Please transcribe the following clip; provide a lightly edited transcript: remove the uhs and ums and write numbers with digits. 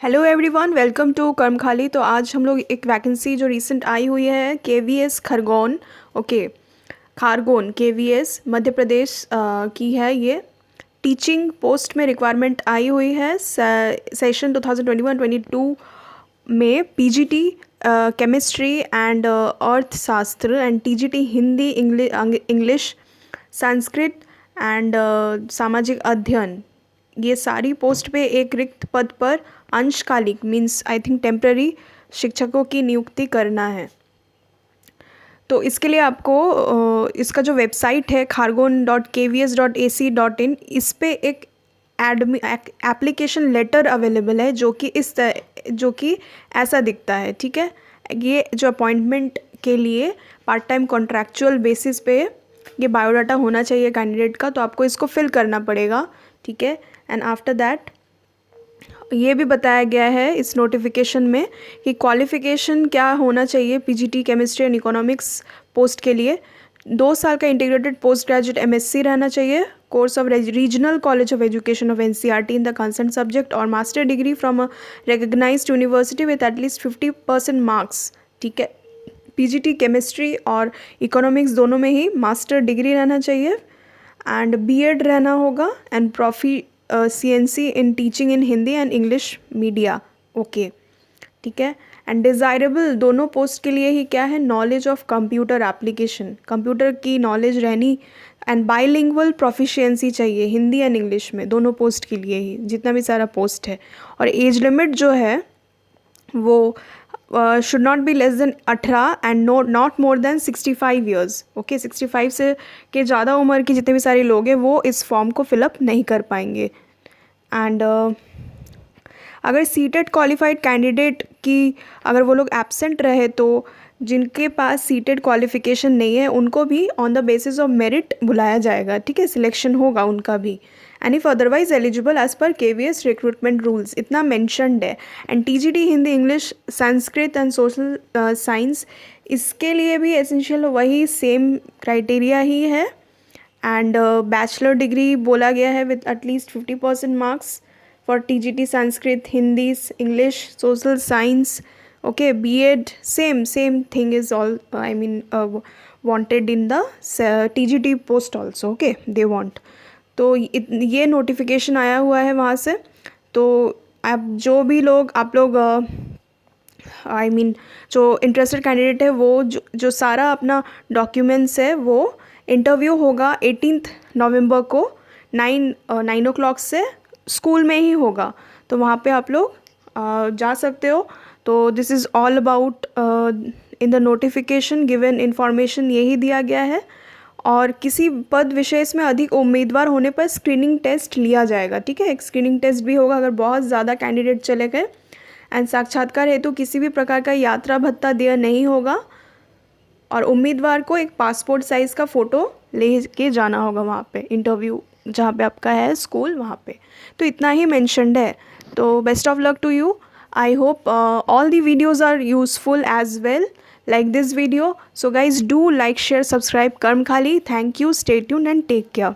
Hello everyone, welcome to Karmakhali. तो आज हम लोग एक वैकेंसी जो रिसेंट आई हुई है KVS Khargone, okay, Khargone KVS Madhya Pradesh की है। ये टीचिंग पोस्ट में रिक्वायरमेंट आई हुई है। सेशन 2021-22 में पीजीटी केमिस्ट्री एंड अर्थशास्त्र and TGT Hindi, English, Sanskrit and सामाजिक अध्ययन, ये सारी पोस्ट पे एक रिक्त पद पर अंशकालिक मीन्स आई थिंक टेम्पररी शिक्षकों की नियुक्ति करना है। तो इसके लिए आपको इसका जो वेबसाइट है khargon.kvs.ac.in, इस पे एक एप्लीकेशन लेटर अवेलेबल है जो कि ऐसा दिखता है। ठीक है, ये जो अपॉइंटमेंट के लिए पार्ट टाइम कॉन्ट्रैक्चुअल बेसिस पे ये बायोडाटा होना चाहिए कैंडिडेट का, तो आपको इसको फिल करना पड़ेगा। ठीक है, एंड आफ्टर दैट ये भी बताया गया है इस नोटिफिकेशन में कि क्वालिफ़िकेशन क्या होना चाहिए PGT chemistry and economics post के लिए। 2 साल का इंटीग्रेटेड पोस्ट ग्रेजुएट एमएससी रहना चाहिए, course of regional college of education of NCERT in the concern subject, और master degree from a recognised university with at least 50% marks. ठीक है, पीजीटी केमिस्ट्री और इकोनॉमिक्स दोनों में ही मास्टर डिग्री रहना चाहिए, एंड बीएड रहना होगा, and CNC in teaching in Hindi and English media. Okay, ठीक है, एंड डिज़ायरेबल दोनों पोस्ट के लिए ही क्या है, knowledge of computer application, computer की नॉलेज रहनी, एंड बाइलिंगुअल प्रोफिशिएंसी चाहिए हिंदी एंड इंग्लिश में, दोनों पोस्ट के लिए ही जितना भी सारा पोस्ट है। और एज लिमिट जो है वो should not be less than 18 and not more than 65 years. Okay, 65 से के ज़्यादा उम्र के जितने भी सारे लोग हैं वो इस फॉर्म को फिलअप नहीं कर पाएंगे। एंड अगर सीटेड क्वालिफाइड कैंडिडेट की अगर वो लोग एब्सेंट रहे तो जिनके पास सीटेड क्वालिफिकेशन नहीं है उनको भी on the basis of merit बुलाया जाएगा। ठीक है, सिलेक्शन होगा उनका भी, and if otherwise eligible as per KVS recruitment rules, इतना मैंशनड है। And TGT Hindi, English, Sanskrit and social science, इसके लिए भी एसेंशियल वही सेम क्राइटेरिया ही है। एंड बैचलर डिग्री बोला गया है with at least 50% marks for TGT Sanskrit, Hindi, English, social science. Okay, BEd same thing is all I mean wanted in the TGT post also. Okay, they want. तो ये notification आया हुआ है वहाँ से। तो आप जो भी लोग आप लोग आई मीन जो इंटरेस्टेड कैंडिडेट है वो जो सारा अपना डॉक्यूमेंट्स है, वो इंटरव्यू होगा 18 नवंबर को 9 o'clock से स्कूल में ही होगा। तो वहाँ पे आप लोग जा सकते हो। तो this is all about in the notification given information यही दिया गया है। और किसी पद विशेष में अधिक उम्मीदवार होने पर स्क्रीनिंग टेस्ट लिया जाएगा। ठीक है, एक स्क्रीनिंग टेस्ट भी होगा अगर बहुत ज़्यादा कैंडिडेट चले गए। एंड साक्षात्कार हेतु किसी भी प्रकार का यात्रा भत्ता देय नहीं होगा, और उम्मीदवार को एक पासपोर्ट साइज़ का फ़ोटो ले के जाना होगा वहाँ पे, इंटरव्यू जहाँ पे आपका है स्कूल वहाँ पे। तो इतना ही मेंशन्ड है। तो best of luck to you. I hope all the videos are useful as well, like this video. So guys, do like, share, subscribe Karmkhali. Thank you, stay tuned and take care.